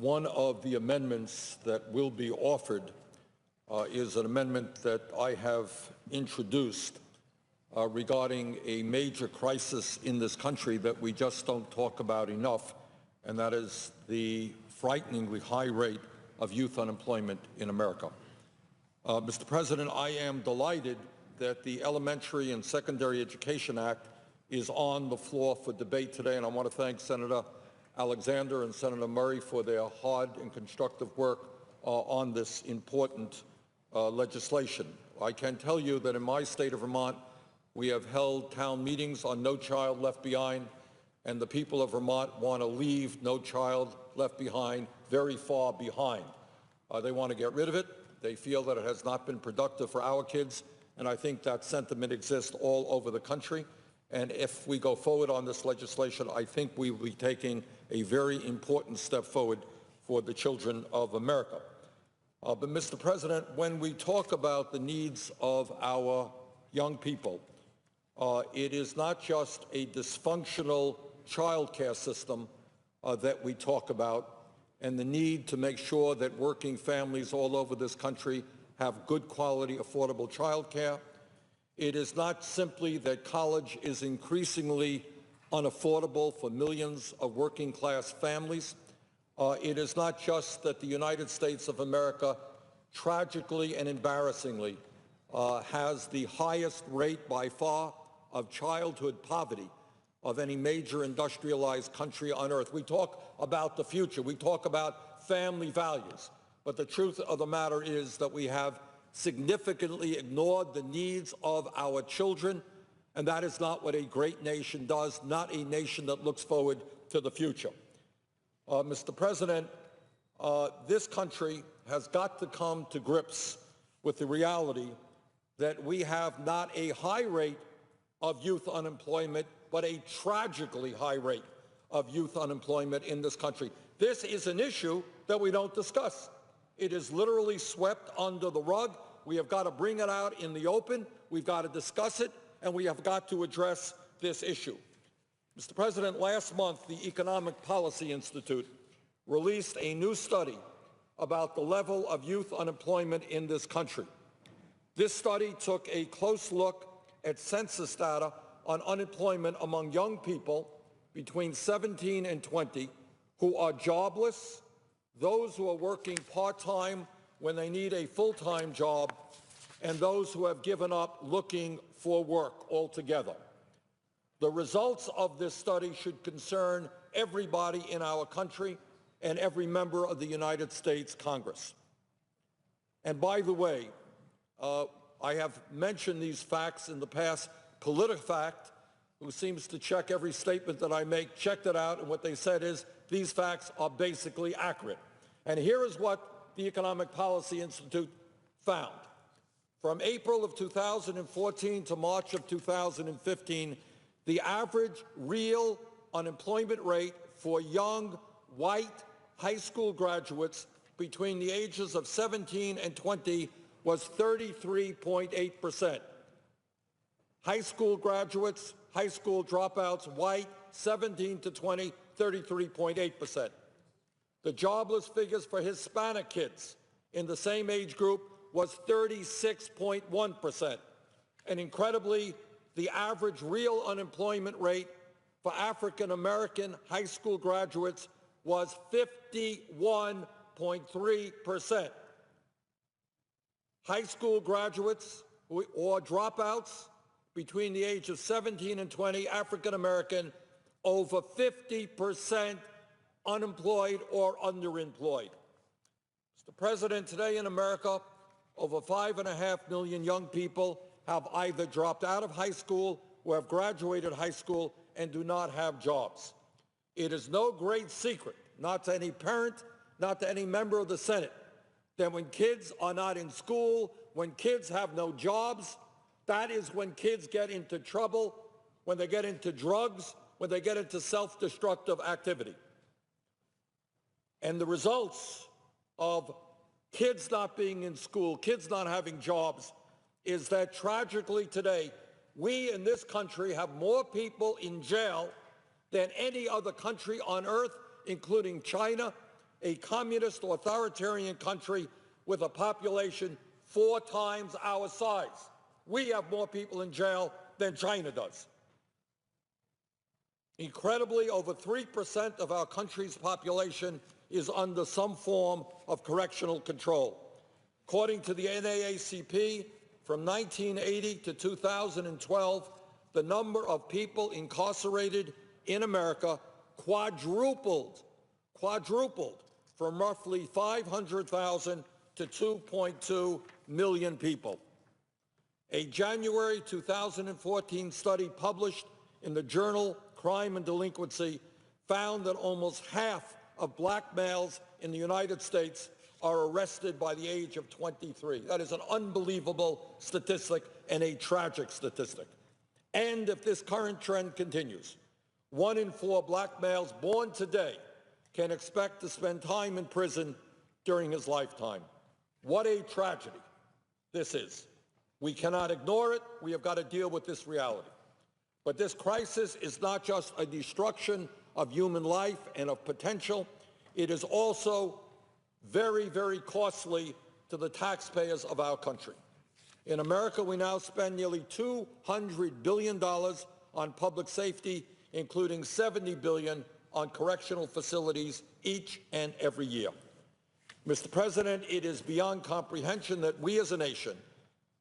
one of the amendments that will be offered is an amendment that I have introduced regarding a major crisis in this country that we just don't talk about enough, and that is the frighteningly high rate of youth unemployment in America. Mr. President, I am delighted that the Elementary and Secondary Education Act is on the floor for debate today, and I want to thank Senator Alexander and Senator Murray for their hard and constructive work on this important legislation. I can tell you that in my state of Vermont, we have held town meetings on No Child Left Behind, and the people of Vermont want to leave No Child Left Behind very far behind. They want to get rid of it. They feel that it has not been productive for our kids, and I think that sentiment exists all over the country. And if we go forward on this legislation, I think we will be taking a very important step forward for the children of America. But, Mr. President, when we talk about the needs of our young people, it is not just a dysfunctional child care system that we talk about, and the need to make sure that working families all over this country have good quality, affordable child care. It is not simply that college is increasingly unaffordable for millions of working class families. It is not just that the United States of America tragically and embarrassingly has the highest rate by far of childhood poverty of any major industrialized country on earth. We talk about the future. We talk about family values. But the truth of the matter is that we have significantly ignored the needs of our children, and that is not what a great nation does, not a nation that looks forward to the future. Mr. President, this country has got to come to grips with the reality that we have not a high rate of youth unemployment, but a tragically high rate of youth unemployment in this country. This is an issue that we don't discuss. It is literally swept under the rug. We have got to bring it out in the open. We've got to discuss it, and we have got to address this issue. Mr. President, last month, the Economic Policy Institute released a new study about the level of youth unemployment in this country. This study took a close look at census data on unemployment among young people between 17 and 20 who are jobless, those who are working part-time when they need a full-time job, and those who have given up looking for work altogether. The results of this study should concern everybody in our country and every member of the United States Congress. And by the way, I have mentioned these facts in the past. PolitiFact, who seems to check every statement that I make, checked it out, and what they said is these facts are basically accurate. And here is what the Economic Policy Institute found. From April of 2014 to March of 2015, the average real unemployment rate for young white high school graduates between the ages of 17 and 20 was 33.8%. High school graduates, high school dropouts, white, 17 to 20, 33.8%. The jobless figures for Hispanic kids in the same age group was 36.1%. And incredibly, the average real unemployment rate for African-American high school graduates was 51.3%. High school graduates or dropouts between the age of 17 and 20, African-American, over 50% unemployed or underemployed. Mr. President, today in America, over 5.5 million young people have either dropped out of high school or have graduated high school and do not have jobs. It is no great secret, not to any parent, not to any member of the Senate, that when kids are not in school, when kids have no jobs, that is when kids get into trouble, when they get into drugs, when they get into self-destructive activity. And the results of kids not being in school, kids not having jobs, is that tragically today, we in this country have more people in jail than any other country on earth, including China, a communist authoritarian country with a population 4 times our size. We have more people in jail than China does. Incredibly, over 3% of our country's population is under some form of correctional control. According to the NAACP, from 1980 to 2012, the number of people incarcerated in America quadrupled from roughly 500,000 to 2.2 million people. A January 2014 study published in the journal Crime and Delinquency found that almost half of black males in the United States are arrested by the age of 23. That is an unbelievable statistic and a tragic statistic. And if this current trend continues, 1 in 4 black males born today can expect to spend time in prison during his lifetime. What a tragedy this is. We cannot ignore it. We have got to deal with this reality. But this crisis is not just a destruction of human life and of potential. It is also very, very costly to the taxpayers of our country. In America, we now spend nearly $200 billion on public safety, including $70 billion on correctional facilities each and every year. Mr. President, it is beyond comprehension that we as a nation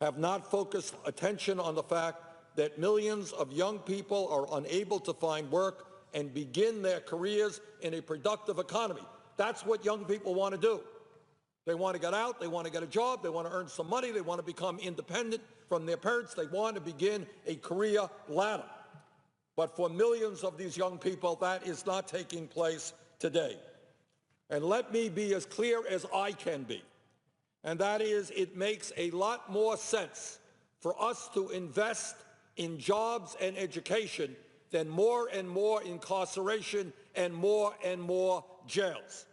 have not focused attention on the fact that millions of young people are unable to find work and begin their careers in a productive economy. That's what young people want to do. They want to get out, they want to get a job, they want to earn some money, they want to become independent from their parents, they want to begin a career ladder. But for millions of these young people, that is not taking place today. And let me be as clear as I can be, and that is, it makes a lot more sense for us to invest in jobs and education than more and more incarceration and more jails.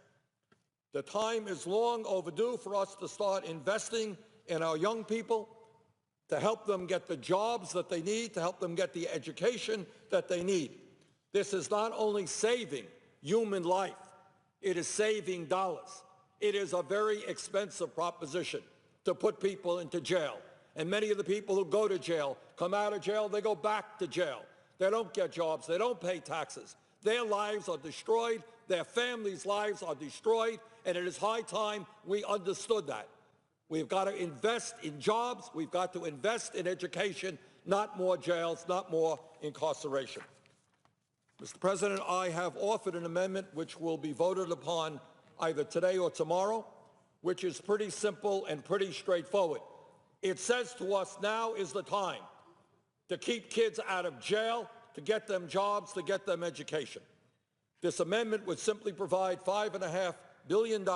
The time is long overdue for us to start investing in our young people, to help them get the jobs that they need, to help them get the education that they need. This is not only saving human life, it is saving dollars. It is a very expensive proposition to put people into jail. And many of the people who go to jail come out of jail, they go back to jail. They don't get jobs, they don't pay taxes. Their lives are destroyed, their families' lives are destroyed, and it is high time we understood that. We've got to invest in jobs, we've got to invest in education, not more jails, not more incarceration. Mr. President, I have offered an amendment which will be voted upon either today or tomorrow, which is pretty simple and pretty straightforward. It says to us, now is the time to keep kids out of jail, to get them jobs, to get them education. This amendment would simply provide $5.5 billion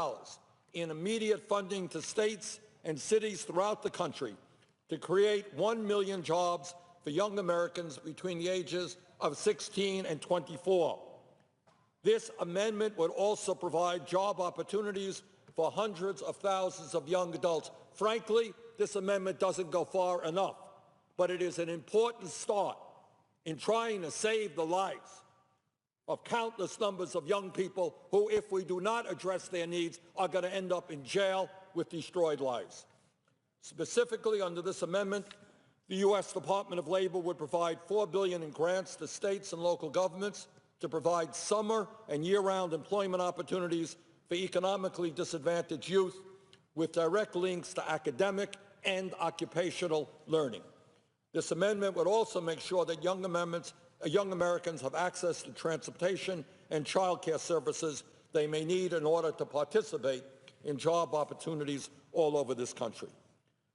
in immediate funding to states and cities throughout the country to create 1 million jobs for young Americans between the ages of 16 and 24. This amendment would also provide job opportunities for hundreds of thousands of young adults. Frankly, this amendment doesn't go far enough, but it is an important start in trying to save the lives of countless numbers of young people who, if we do not address their needs, are going to end up in jail with destroyed lives. Specifically, under this amendment, the U.S. Department of Labor would provide $4 billion in grants to states and local governments to provide summer and year-round employment opportunities for economically disadvantaged youth with direct links to academic and occupational learning. This amendment would also make sure that young Americans have access to transportation and child care services they may need in order to participate in job opportunities all over this country.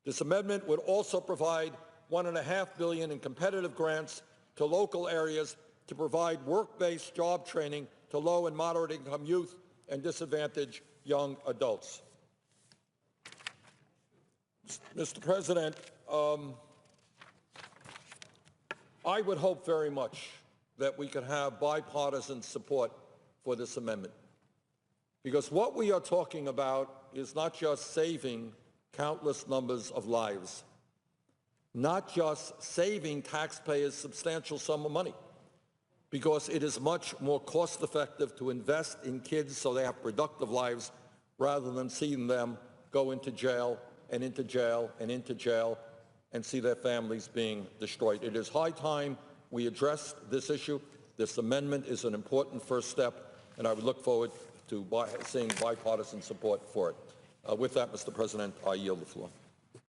This amendment would also provide $1.5 billion in competitive grants to local areas to provide work-based job training to low and moderate-income youth and disadvantaged young adults. Mr. President, I would hope very much that we could have bipartisan support for this amendment, because what we are talking about is not just saving countless numbers of lives, not just saving taxpayers substantial sum of money. because it is much more cost-effective to invest in kids so they have productive lives rather than seeing them go into jail and into jail and into jail and see their families being destroyed. It is high time we address this issue. This amendment is an important first step, and I would look forward to seeing bipartisan support for it. With that, Mr. President, I yield the floor.